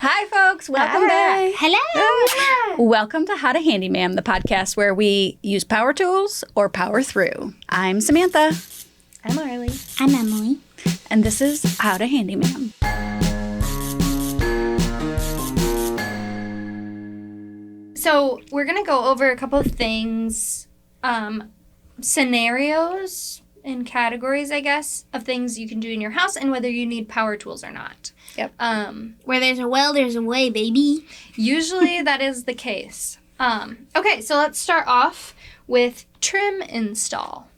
Hi, folks. Welcome back. Hello. Welcome to How to Handyma'am, the podcast where we use power tools or power through. I'm Samantha. I'm Arlie. I'm Emily. And this is How to Handyma'am. So we're going to go over a couple of things, scenarios and categories, I guess, of things you can do in your house and whether you need power tools or not. Yep. Where there's a will, there's a way, baby. Usually that is the case. Okay, so let's start off with trim install.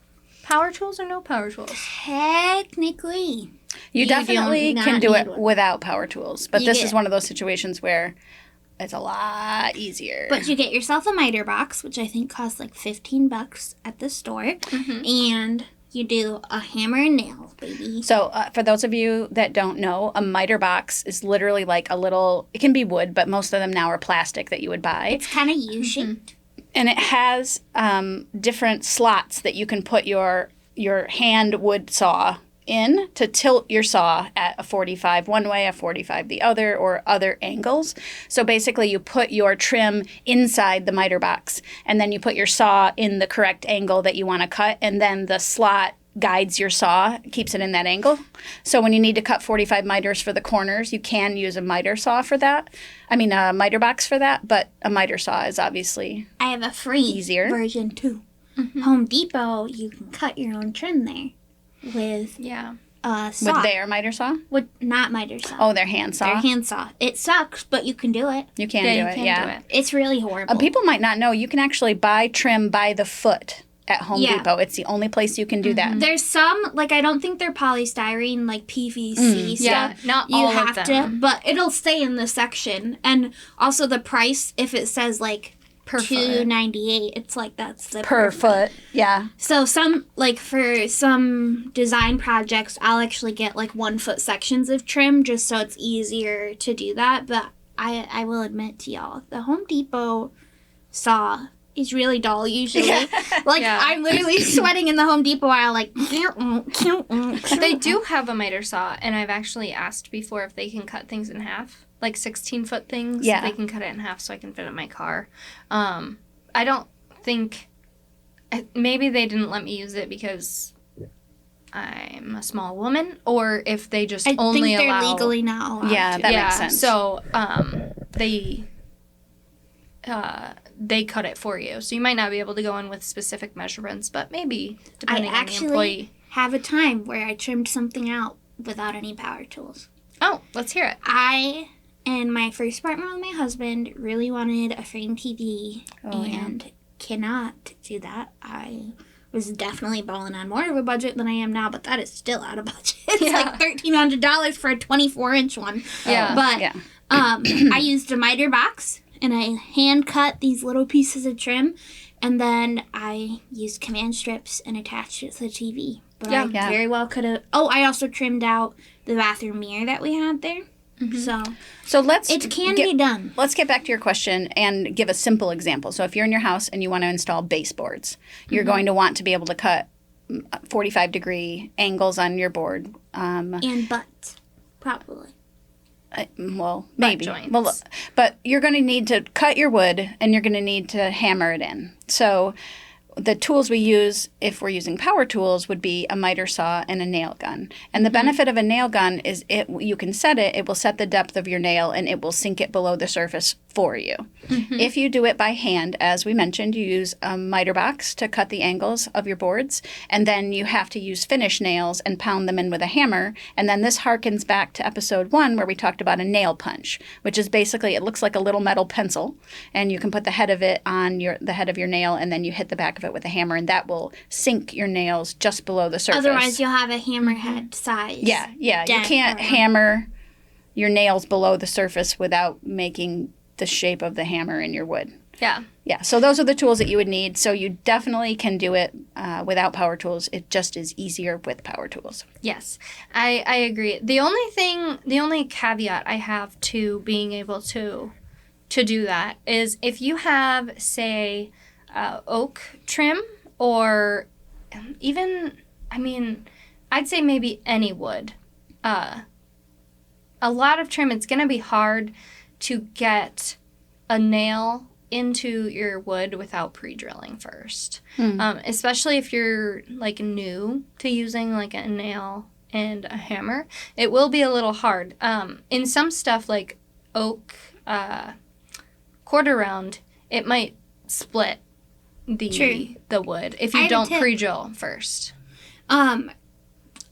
Power tools or no power tools? Technically. You definitely don't can do it need one. without power tools, but You this get- is one of those situations where it's a lot easier. But you get yourself a miter box, which I think costs like $15 at the store. And you do a hammer and nails, baby. So for those of you that don't know, a miter box is literally like a little, it can be wood, but most of them now are plastic that you would buy. It's kind of U-shaped. And it has different slots that you can put your hand wood saw in to tilt your saw at a 45 one way, a 45 the other, or other angles. So basically you put your trim inside the miter box, and then you put your saw in the correct angle that you want to cut, and then the slot guides your saw, keeps it in that angle. So when you need to cut 45 miters for the corners, you can use a miter saw for that. I mean, a miter box for that, but a miter saw is obviously I have a free easier version too. Home Depot, you can cut your own trim there with Yeah. a saw. with their miter saw. With not miter saw. Oh, their hand saw. Their hand saw. It sucks, but you can do it. You can Yeah, do you it, can yeah. do it. It's really horrible. People might not know you can actually buy trim by the foot at Home Yeah. Depot. It's the only place you can do that. There's some, like, I don't think they're polystyrene, like PVC stuff. Yeah, not You all have of to, them. but it'll stay in the section. And also the price, if it says, like, Per foot. $2.98, it's like that's the Per foot, yeah. So some, like, for some design projects, I'll actually get, like, 1 foot sections of trim just so it's easier to do that. But I will admit to y'all, the Home Depot saw is really dull usually. Like, Yeah. I'm literally sweating in the Home Depot aisle, like... They do have a miter saw, and I've actually asked before if they can cut things in half. Like 16-foot things, Yeah. they can cut it in half so I can fit it in my car. I don't think... Maybe they didn't let me use it because I'm a small woman, or if they just I only think they're allow... legally not allowed Yeah, to. that makes sense. So they cut it for you. So you might not be able to go in with specific measurements, but maybe depending on the actually employee. have a time where I trimmed something out without any power tools. Oh, let's hear it. I and my first apartment with my husband really wanted a frame TV and cannot do that. I was definitely balling on more of a budget than I am now, but that is still out of budget. It's like $1,300 for a 24-inch one. Yeah. But Yeah. I used a miter box and I hand cut these little pieces of trim, and then I used command strips and attached it to the TV. But I Yeah. very well could have. Oh, I also trimmed out the bathroom mirror that we had there. So let's it can be done. Let's get back to your question and give a simple example. So if you're in your house and you want to install baseboards, you're going to want to be able to cut 45-degree angles on your board. And butts, probably. Well, maybe. joints. Well, but you're going to need to cut your wood, and you're going to need to hammer it in. So the tools we use, if we're using power tools, would be a miter saw and a nail gun. And the benefit of a nail gun is you can set it, it will set the depth of your nail, and it will sink it below the surface for you. If you do it by hand, as we mentioned, you use a miter box to cut the angles of your boards, and then you have to use finish nails and pound them in with a hammer. And then this harkens back to episode 1 where we talked about a nail punch, which is basically, it looks like a little metal pencil, and you can put the head of it on the head of your nail, and then you hit the back of it with a hammer, and that will sink your nails just below the surface. Otherwise, you'll have a hammerhead size. Yeah. You dent can't around. hammer your nails below the surface without making the shape of the hammer in your wood. Yeah. Yeah, so those are the tools that you would need. So you definitely can do it without power tools. It just is easier with power tools. Yes, I agree. The only caveat I have to being able to do that is if you have, say, oak trim or even, I'd say maybe any wood. a lot of trim, it's going to be hard to get a nail into your wood without pre-drilling first. Especially if you're like new to using like a nail and a hammer. It will be a little hard. In some stuff like oak, quarter round, it might split the wood if you don't pre-drill first.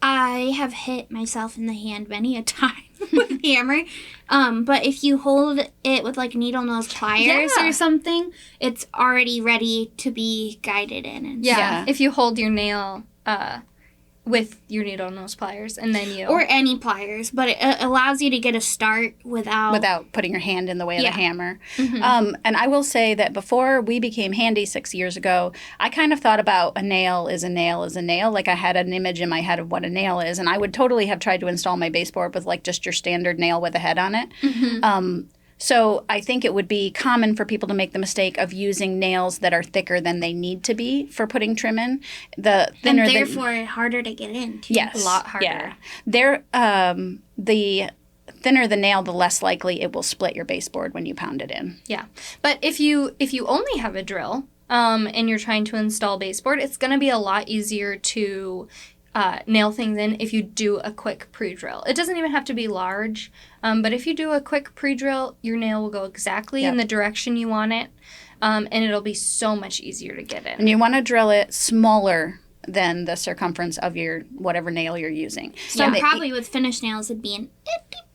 I have hit myself in the hand many a time with hammer. But if you hold it with like needle nose pliers or something, it's already ready to be guided in. And If you hold your nail with your needle nose pliers and then you... Or any pliers, but it allows you to get a start without putting your hand in the way of the hammer. And I will say that before we became handy 6 years ago, I kind of thought about a nail is a nail is a nail. Like I had an image in my head of what a nail is, and I would totally have tried to install my baseboard with like just your standard nail with a head on it. So I think it would be common for people to make the mistake of using nails that are thicker than they need to be for putting trim in. The thinner, and therefore harder to get in. Too. Yes, a lot harder. Yeah, the thinner the nail, the less likely it will split your baseboard when you pound it in. Yeah, but if you only have a drill and you're trying to install baseboard, it's going to be a lot easier to nail things in if you do a quick pre-drill. It doesn't even have to be large, but if you do a quick pre-drill, your nail will go exactly in the direction you want it, and it'll be so much easier to get in. And you want to drill it smaller than the circumference of your whatever nail you're using. So probably with finished nails, it'd be an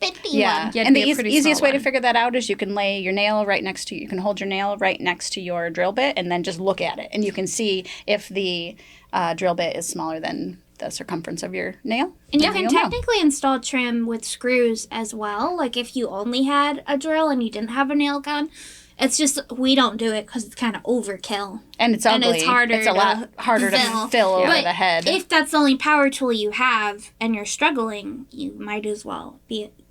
itty-bitty one. And the easiest way to figure that out is you can lay your nail right next to you. You can hold your nail right next to your drill bit and then just look at it. And you can see if the drill bit is smaller than the circumference of your nail. And you can technically install trim with screws as well. Like if you only had a drill and you didn't have a nail gun. It's just we don't do it because it's kind of overkill. And it's ugly. And it's harder. It's a lot harder to fill over the head. If that's the only power tool you have and you're struggling, you might as well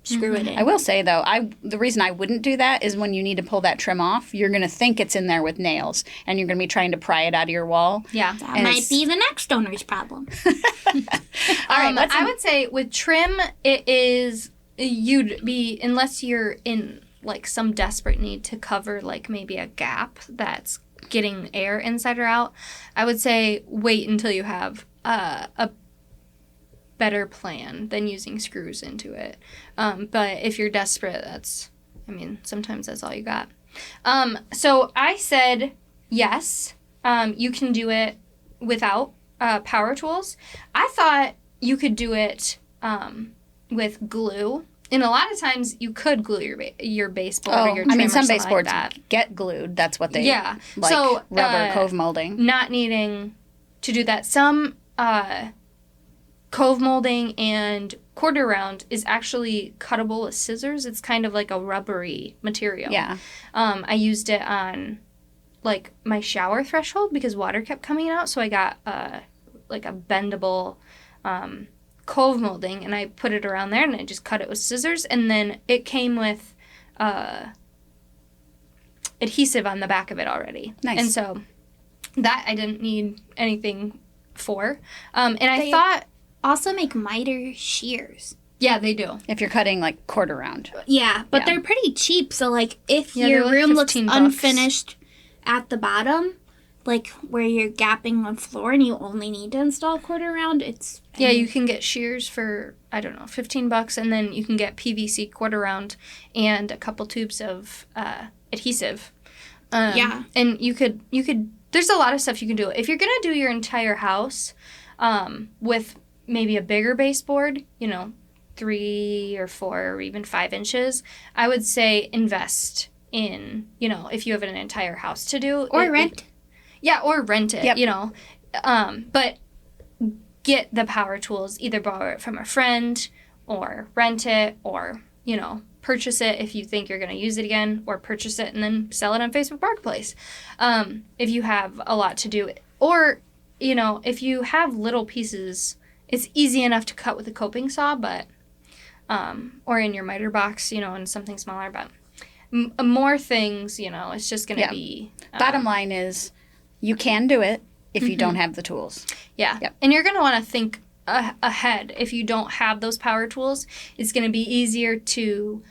screw it in. I will say, though, the reason I wouldn't do that is when you need to pull that trim off, you're going to think it's in there with nails, and you're going to be trying to pry it out of your wall. Yeah. That might be the next owner's problem. All right, I would say with trim, it is, you'd be, unless you're in like some desperate need to cover like maybe a gap that's getting air inside or out, I would say wait until you have a better plan than using screws into it. But if you're desperate, sometimes that's all you got. So I said yes, you can do it without power tools. I thought you could do it with glue. And a lot of times you could glue your baseboard or your trim some or baseboards like get glued. That's what they like, so rubber cove molding. Not needing to do that. Some cove molding and quarter round is actually cuttable with scissors. It's kind of like a rubbery material. Yeah. I used it on like my shower threshold because water kept coming out, so I got like a bendable cove molding, and I put it around there, and I just cut it with scissors, and then it came with adhesive on the back of it already. Nice. And so that I didn't need anything for. And I thought... also make miter shears. Yeah, they do. If you're cutting like quarter round. Yeah, but they're pretty cheap, so like if your like room looks $15 unfinished at the bottom, like where you're gapping on floor and you only need to install quarter round, it's... Yeah, you can get shears for, I don't know, $15, and then you can get PVC quarter round and a couple tubes of adhesive. And you could, there's a lot of stuff you can do. If you're going to do your entire house with maybe a bigger baseboard, 3 or 4 or even 5 inches, I would say invest in, if you have an entire house to do. Or rent. Yeah, or rent it, Yep. But get the power tools, either borrow it from a friend or rent it or, purchase it if you think you're going to use it again, or purchase it and then sell it on Facebook Marketplace if you have a lot to do. Or, if you have little pieces, it's easy enough to cut with a coping saw, but, or in your miter box, and something smaller, but more things, it's just going to be... Bottom line is, you can do it if you don't have the tools. Yeah. Yep. And you're going to want to think ahead. If you don't have those power tools, it's going to be easier to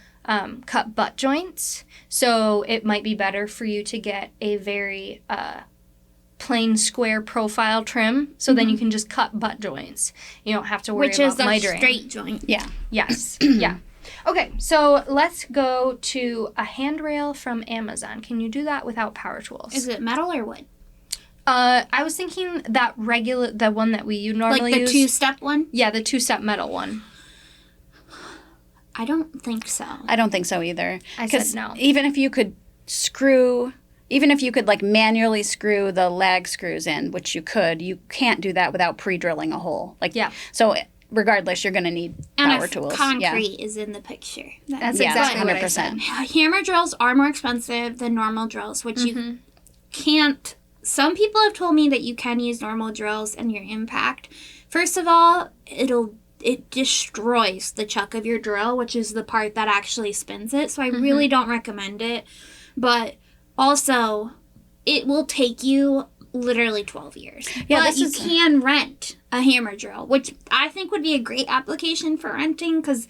cut butt joints. So it might be better for you to get a very plain square profile trim. So then you can just cut butt joints. You don't have to worry about mitering. Which is a straight joint. Yeah. Yes. Yeah. Okay, so let's go to a handrail from Amazon. Can you do that without power tools? Is it metal or wood? I was thinking the one that we normally use. Like the two-step one? Yeah, the two-step metal one. I don't think so. I don't think so either. I said no. Even if you could like manually screw the lag screws in, which you could, you can't do that without pre-drilling a hole. Like, yeah. So regardless, you're going to need power tools. Concrete is in the picture. That's exactly what I said. Hammer drills are more expensive than normal drills, which you can't. Some people have told me that you can use normal drills and your impact. First of all, it destroys the chuck of your drill, which is the part that actually spins it. So I really don't recommend it. But also, it will take you literally 12 years. Yeah, but you can rent a hammer drill, which I think would be a great application for renting, because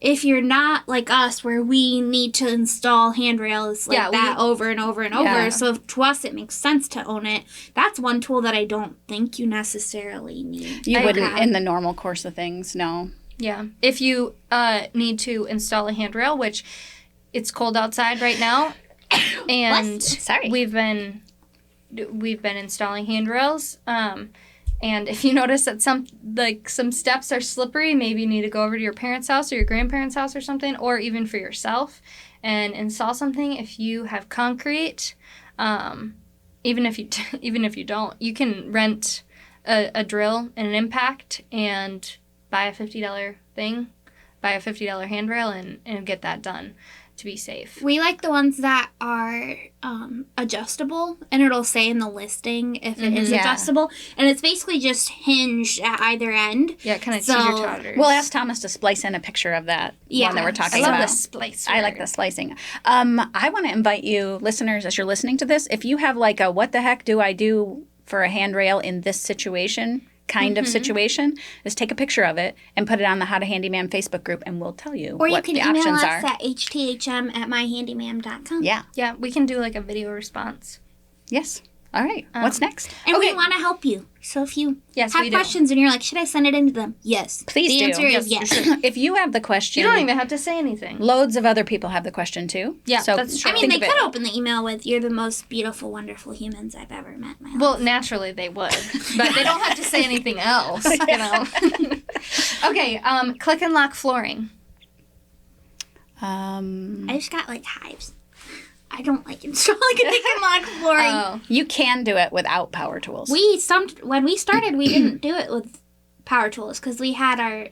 if you're not like us, where we need to install handrails that over and over and over, so to us it makes sense to own it. That's one tool that I don't think you necessarily need. You wouldn't in the normal course of things, no. Yeah. If you need to install a handrail, which it's cold outside right now, and we've been installing handrails. And if you notice that some steps are slippery, maybe you need to go over to your parents' house or your grandparents' house or something, or even for yourself, and install something. If you have concrete, even if you don't, you can rent a drill and an impact and buy a $50 handrail and get that done to be safe. We like the ones that are adjustable, and it'll say in the listing if it is adjustable, and it's basically just hinged at either end. Yeah, kind of teeter-totters. We'll ask Thomas to splice in a picture of that one that we're talking about. I love the splice. I like the splicing. I want to invite you, listeners, as you're listening to this, if you have like a what the heck do I do for a handrail in this situation kind of situation, is take a picture of it and put it on the How to Handyma'am Facebook group, and we'll tell you what the options are. Or you can email us at hthm@myhandyma'am.com. Yeah. Yeah, we can do like a video response. Yes. All right. What's next? And we want to help you. So if you have questions and you're like, should I send it in to them? Yes. Please do. The answer is yes. If you have the question. You don't even have to say anything. Loads of other people have the question too. Yeah, so that's true. I mean, they could open the email with, "You're the most beautiful, wonderful humans I've ever met in my life." Well, naturally they would. But they don't have to say anything else, you know. Okay, click and lock flooring. I just got like hives. I don't like installing a click and lock flooring. Oh. You can do it without power tools. When we started, we didn't do it with power tools because we had our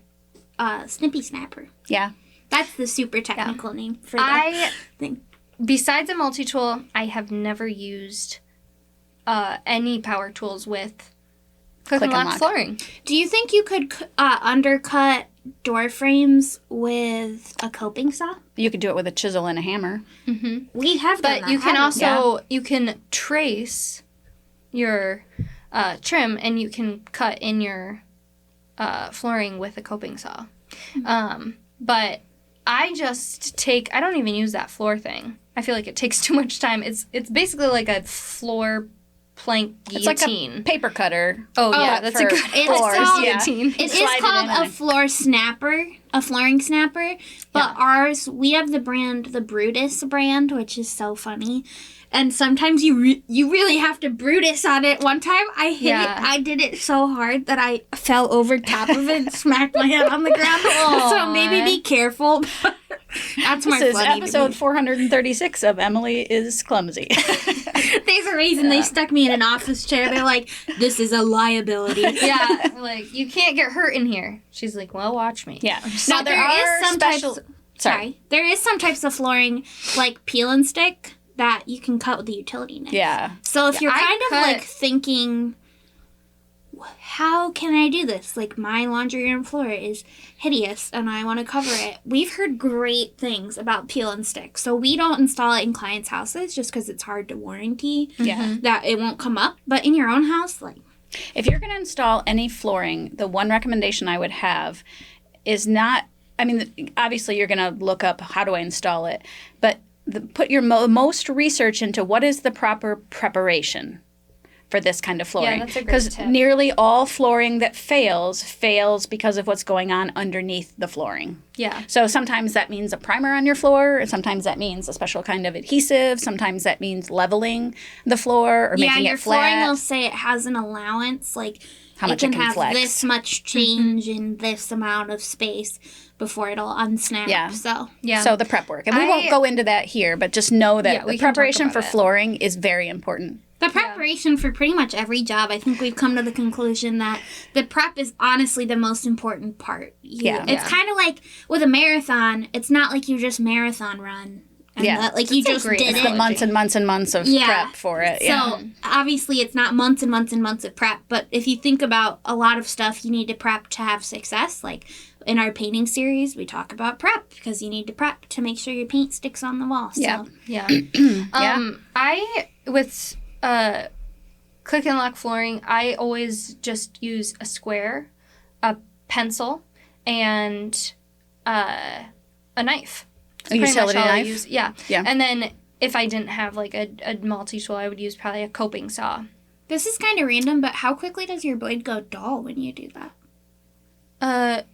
snippy snapper. Yeah. That's the super technical name for that thing. Besides a multi-tool, I have never used any power tools with click and lock flooring. Do you think you could undercut door frames with a coping saw? You could do it with a chisel and a hammer. Mm-hmm. We have done that. But you can also, you can trace your trim and you can cut in your flooring with a coping saw. Mm-hmm. But I don't even use that floor thing. I feel like it takes too much time. It's basically like a floor plank guillotine. It's like a paper cutter. Oh yeah, that's a good guillotine. It is called a floor snapper, a flooring snapper. But ours, we have the brand, the Brutus brand, which is so funny. And sometimes you really have to Brutus on it. One time I hit it. I did it so hard that I fell over top of it and smacked my head on the ground. So maybe be careful. That's more funny. This is episode 436 of Emily is Clumsy. There's a reason they stuck me in an office chair. They're like, this is a liability. Yeah, like, you can't get hurt in here. She's like, well, watch me. Yeah. Now, there is some types of flooring, like peel and stick, that you can cut with a utility knife. Yeah. So if you're kind of like thinking, how can I do this? Like, my laundry room floor is hideous and I want to cover it. We've heard great things about peel and stick. So we don't install it in clients' houses just because it's hard to warranty that it won't come up. But in your own house, like, If you're going to install any flooring, the one recommendation I would have is not, I mean, obviously you're going to look up how do I install it, but put your most research into what is the proper preparation for this kind of flooring. Yeah, that's a great Because tip. nearly all flooring that fails because of what's going on underneath the flooring. Yeah. So sometimes that means a primer on your floor, or sometimes that means a special kind of adhesive, sometimes that means leveling the floor or making your it flat. flooring will say it has an allowance, like How much it can it can have flex. this much change in this amount of space before it'll unsnap. Yeah. So Yeah. So the prep work. And we won't go into that here, but just know that Yeah, we the can talk preparation about for it. flooring is very important. the preparation for pretty much every job, I think we've come to the conclusion that the prep is honestly the most important part. Yeah. It's kind of like with a marathon, it's not like you just marathon run. And Yeah. like you That's a just great did It's it. the months and months and months of prep for it. Yeah. So obviously it's not months and months and months of prep, but if you think about a lot of stuff you need to prep to have success, like in our painting series, we talk about prep because you need to prep to make sure your paint sticks on the wall. So. Yeah. Yeah. Yeah. I with click and lock flooring, I always just use a square, a pencil, and a knife. That's A pretty much utility all I knife? use. Yeah. Yeah. And then if I didn't have like a multi-tool, I would use probably a coping saw. This is kind of random, but how quickly does your blade go dull when you do that?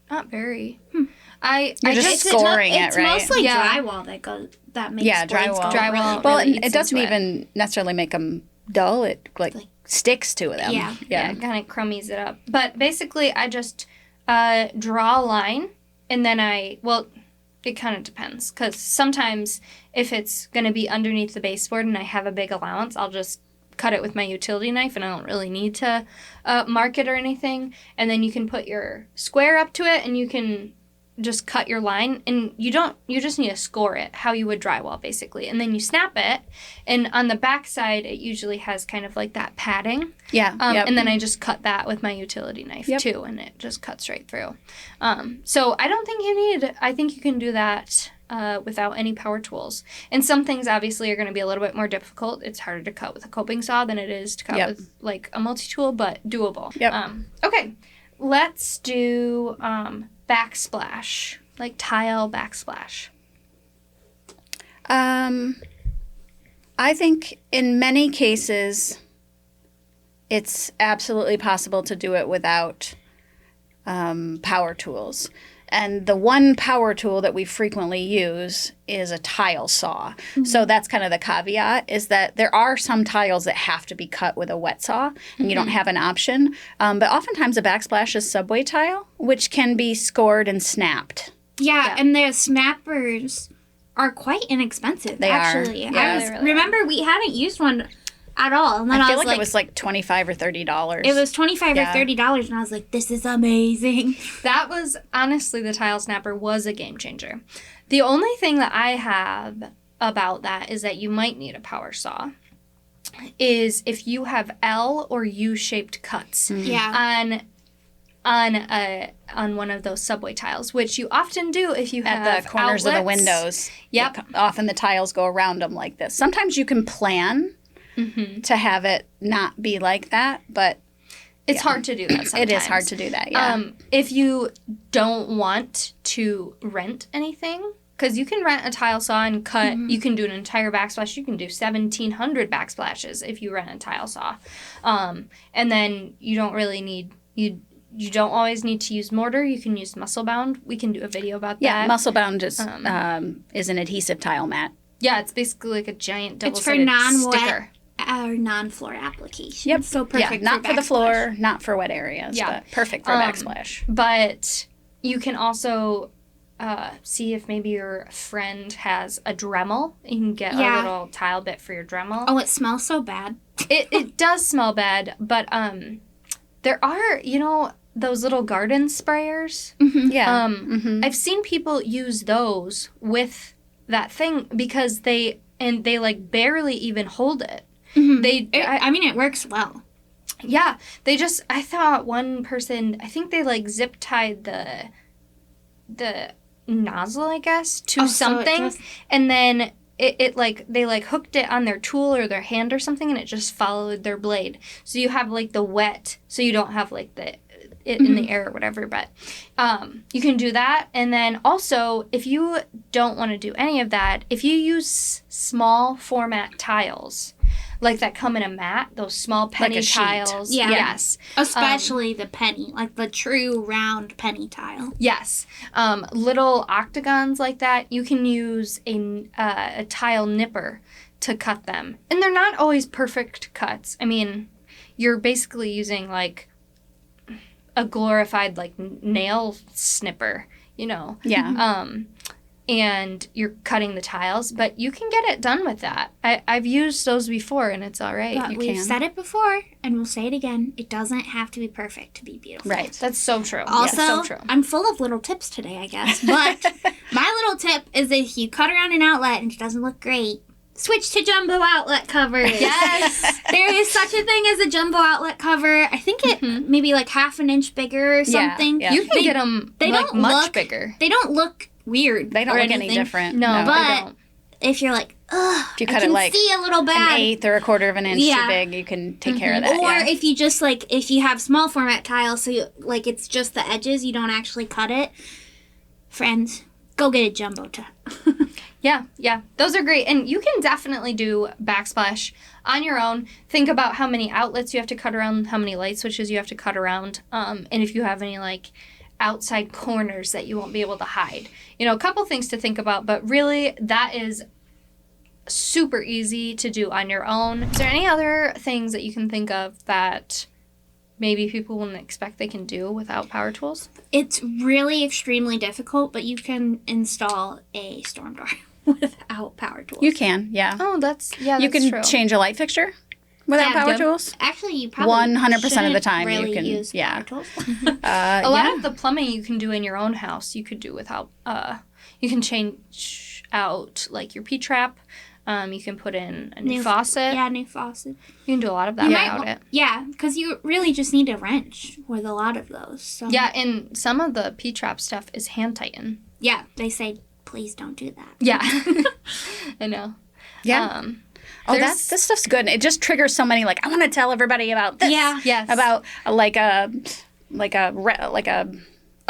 Not very. You're I just scoring it, It's right? mostly Yeah. drywall that makes Yeah, blades drywall. go Drywall. Well, really and eats it doesn't into it. even necessarily make them dull. It like sticks to them. Yeah. Yeah, it kind of crummies it up. But basically, I just draw a line, and then it kind of depends. Because sometimes if it's going to be underneath the baseboard and I have a big allowance, I'll just cut it with my utility knife, and I don't really need to mark it or anything. And then you can put your square up to it, and you can just cut your line, and you just need to score it how you would drywall basically, and then you snap it, and on the back side it usually has kind of like that padding. Yeah. Yep. And then I just cut that with my utility knife too, and it just cuts right through. So I don't think I think you can do that without any power tools. And some things obviously are going to be a little bit more difficult. It's harder to cut with a coping saw than it is to cut with like a multi-tool, but doable. Yep. Okay, let's do backsplash, like tile backsplash. I think in many cases, it's absolutely possible to do it without power tools. And the one power tool that we frequently use is a tile saw. Mm-hmm. So that's kind of the caveat, is that there are some tiles that have to be cut with a wet saw, and you don't have an option. But oftentimes a backsplash is subway tile, which can be scored and snapped. Yeah, and the snappers are quite inexpensive. They are. actually. Yeah, they really Remember, we hadn't used one at all, and then I I feel was like it was like $25 or $30. it was $25 or $30, and I was like, this is amazing. That was, honestly, the tile snapper was a game changer. The only thing that I have about that is that you might need a power saw, is if you have L or U-shaped cuts Yeah. on one of those subway tiles, which you often do if you have at the corners of the outlets. windows. Yep. Often the tiles go around them like this. Sometimes you can plan to have it not be like that, but It's hard to do that sometimes. it is hard to do that, yeah. If you don't want to rent anything, because you can rent a tile saw and cut, you can do an entire backsplash. You can do 1,700 backsplashes if you rent a tile saw. And then you don't really need, you don't always need to use mortar. You can use muscle bound. We can do a video about Yeah, that. muscle bound is an adhesive tile mat. Yeah, it's basically like a giant It's for double-sided non-wet sticker. or non-floor applications. Yep. So perfect not for the backsplash. floor, not for wet areas, Yeah. but perfect for backsplash. But you can also see if maybe your friend has a Dremel. You can get a little tile bit for your Dremel. Oh, it smells so bad. It does smell bad, but there are, those little garden sprayers. Yeah. I've seen people use those with that thing because they like barely even hold it. I mean, it works well. Yeah, I thought one person, I think they like zip tied the nozzle, I guess, to Oh, so it something, just- and then it like they like hooked it on their tool or their hand or something, and it just followed their blade. So you have like the wet, so you don't have like it in the air or whatever. But you can do that. And then also, if you don't want to do any of that, if you use small format tiles, like that come in a mat, those small penny Like a sheet. tiles. Yeah. Yes. Especially the penny, like the true round penny tile. Yes. Little octagons like that, you can use a tile nipper to cut them. And they're not always perfect cuts. I mean, you're basically using like a glorified like nail snipper, you know. Yeah. And you're cutting the tiles, but you can get it done with that. I've used those before, and it's all right. But we've said it before, and we'll say it again. It doesn't have to be perfect to be beautiful. Right. That's so true. Also, so true. I'm full of little tips today, I guess. But my little tip is if you cut around an outlet and it doesn't look great, switch to jumbo outlet covers. Yes. There is such a thing as a jumbo outlet cover. I think it maybe like half an inch bigger or something. Yeah. You can get them they like don't much look- bigger. They don't look weird. They don't or look anything. any different. No, But they don't. if you're like, ugh, If you I cut can it like see a little an bad. eighth or a quarter of an inch Yeah. too big, you can take care of that. Or yeah. if you just like, if you have small format tiles, so you, like it's just the edges, you don't actually cut it. Friends, go get a jumbo tile. Yeah. Those are great. And you can definitely do backsplash on your own. Think about how many outlets you have to cut around, how many light switches you have to cut around, and if you have any, like, outside corners that you won't be able to hide. You know, a couple things to think about, but really that is super easy to do on your own. Is there any other things that you can think of that maybe people wouldn't expect they can do without power tools? It's really extremely difficult, but you can install a storm door without power tools. You can, yeah. Oh, that's You can true. change a light fixture without Yeah, power yep. tools. Actually, you probably 100% of the shouldn't time you really can- use yeah. power tools. A lot of the plumbing you can do in your own house, you could do without, you can change out, like, your P-trap. You can put in a new faucet. Yeah, new faucet. You can do a lot of that without it. Yeah, because you really just need a wrench with a lot of those. So. Yeah, and some of the P-trap stuff is hand tighten. Yeah, they say, please don't do that. Yeah. I know. Yeah. Oh, There's- this stuff's good. It just triggers so many, like, I want to tell everybody about this. Yeah. Yes. About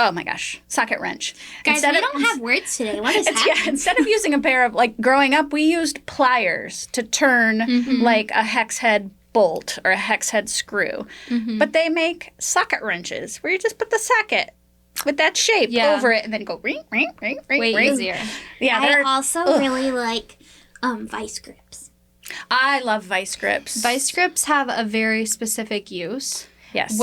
oh my gosh, socket wrench. Guys, we don't have words today. What is happening? Yeah, instead of using a pair of, like, growing up, we used pliers to turn, like, a hex head bolt or a hex head screw. But they make socket wrenches where you just put the socket with that shape over it and then go ring, ring, ring, ring, Way ring. easier. Yeah, I also really like vice grips. I love vice grips. Vice grips have a very specific use. Yes.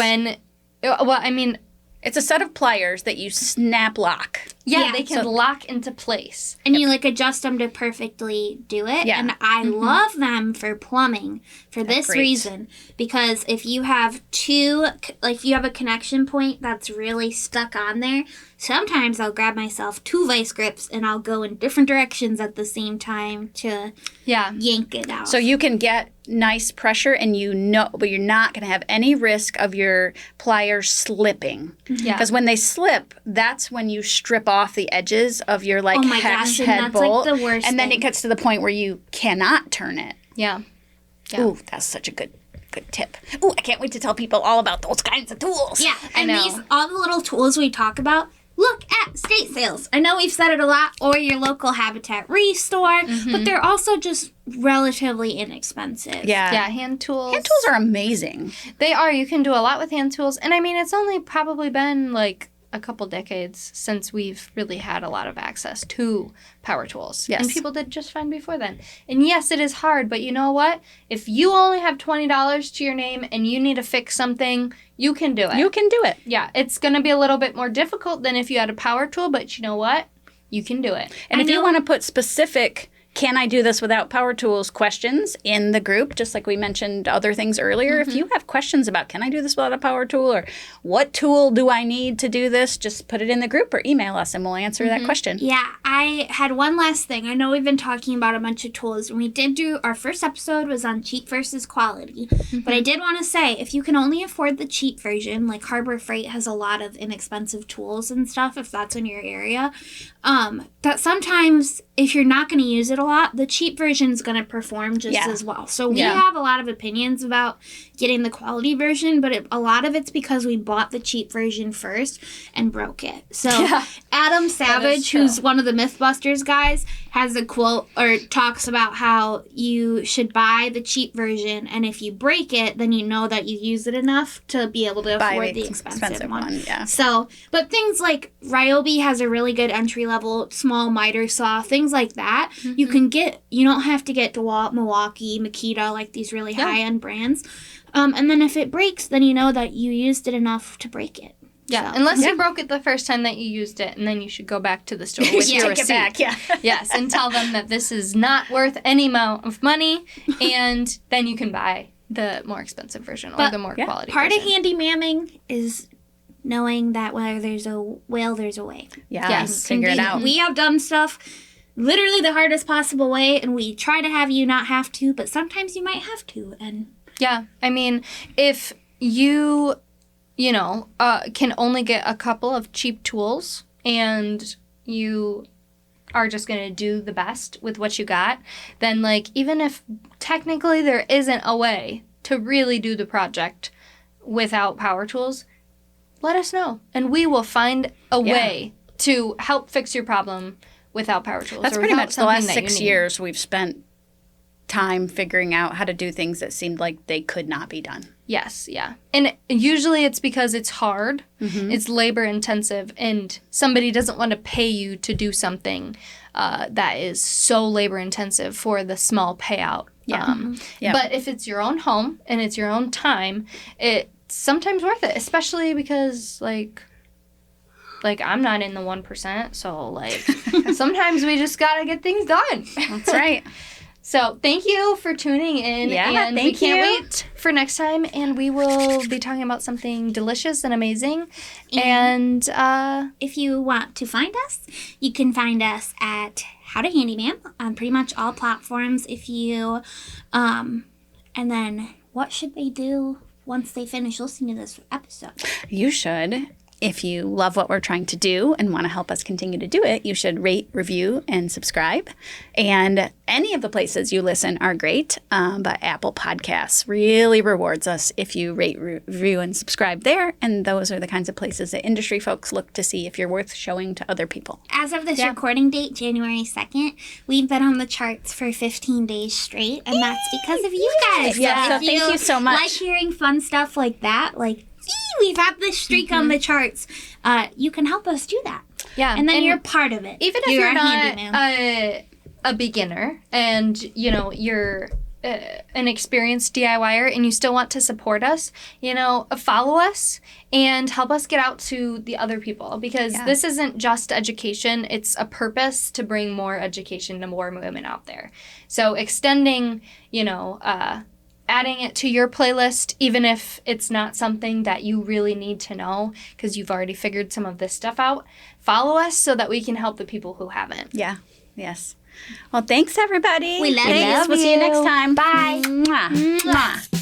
It's a set of pliers that you snap lock. Yeah, they can lock into place. And you like adjust them to perfectly do it. Yeah. And I love them for plumbing for this great. reason. Because if you have if you have a connection point that's really stuck on there, sometimes I'll grab myself 2 vice grips and I'll go in different directions at the same time to yank it out. So you can get nice pressure but you're not going to have any risk of your pliers slipping. Yeah. Because when they slip, that's when you strip off the edges of your, like, Oh my hex gosh, and head that's, like, bolt. the worst and then thing. it gets to the point where you cannot turn it. Yeah. Yeah. Ooh, that's such a good tip. Ooh, I can't wait to tell people all about those kinds of tools. Yeah, and know. all the little tools we talk about, look at state sales. I know we've said it a lot, or your local Habitat Restore, but they're also just relatively inexpensive. Yeah. Yeah, hand tools. Hand tools are amazing. They are. You can do a lot with hand tools. And I mean, it's only probably been like a couple decades since we've really had a lot of access to power tools. Yes. And people did just fine before then. And yes, it is hard, but you know what? If you only have $20 to your name and you need to fix something, you can do it. You can do it. Yeah, it's going to be a little bit more difficult than if you had a power tool, but you know what? You can do it. And if you want to put specific, can I do this without power tools questions in the group, just like we mentioned other things earlier, if you have questions about can I do this without a power tool or what tool do I need to do this, just put it in the group or email us and we'll answer that question. Yeah, I had one last thing. I know we've been talking about a bunch of tools, and we did do, our first episode was on cheap versus quality. But I did want to say, if you can only afford the cheap version, like Harbor Freight has a lot of inexpensive tools and stuff, if that's in your area, that sometimes if you're not going to use it a lot, the cheap version is going to perform just as well. So we Yeah. have a lot of opinions about getting the quality version, but a lot of it's because we bought the cheap version first and broke it. So Adam Savage, who's one of the Mythbusters guys, has a quote or talks about how you should buy the cheap version, and if you break it, then you know that you use it enough to be able to afford the expensive one. Yeah. So, but things like Ryobi has a really good entry-level small miter saw, things like that. You can get, you don't have to get DeWalt, Milwaukee, Makita, like these really high-end brands. And then if it breaks, then you know that you used it enough to break it. Yeah, So, unless you broke it the first time that you used it, and then you should go back to the store with your receipt. Take it back, yeah. Yes, and tell them that this is not worth any amount of money, and then you can buy the more expensive version or the more quality Part version. of handymamming is knowing that where there's a will, there's a way. Yes, figure it out. We have done stuff literally the hardest possible way, and we try to have you not have to, but sometimes you might have to. And Yeah, I mean, if you can only get a couple of cheap tools and you are just going to do the best with what you got, then, like, even if technically there isn't a way to really do the project without power tools, let us know. And we will find a way to help fix your problem without power tools. That's or pretty without much the last something that you 6 need. years we've spent time figuring out how to do things that seemed like they could not be done. Yes, yeah. And usually it's because it's hard, it's labor intensive, and somebody doesn't want to pay you to do something that is so labor intensive for the small payout. Yeah. But if it's your own home and it's your own time, it's sometimes worth it, especially because, like I'm not in the 1%, so, like, sometimes we just gotta get things done. That's right. So thank you for tuning in. Yeah, and we thank can't you. wait for next time. And we will be talking about something delicious and amazing. And if you want to find us, you can find us at How to Handyma'am on pretty much all platforms. If you, and then what should they do once they finish listening to this episode? You should. If you love what we're trying to do and want to help us continue to do it, you should rate, review, and subscribe. And any of the places you listen are great, but Apple Podcasts really rewards us if you rate, review, and subscribe there. And those are the kinds of places that industry folks look to see if you're worth showing to other people. As of this recording date, January 2nd, we've been on the charts for 15 days straight, and that's because of you guys. Yeah, so if thank you so much. Like hearing fun stuff like that, like, we've had this streak on the charts. You can help us do that. yeah. And then you're part of it. Even if you're you're a not handyman. a beginner and, you're an experienced DIYer and you still want to support us, follow us and help us get out to the other people, because this isn't just education. It's a purpose to bring more education to more women out there. So extending, adding it to your playlist, even if it's not something that you really need to know because you've already figured some of this stuff out, follow us so that we can help the people who haven't. Yeah. Yes. Well, thanks, everybody. We love you. We'll see you next time. Bye. Mwah. Mwah.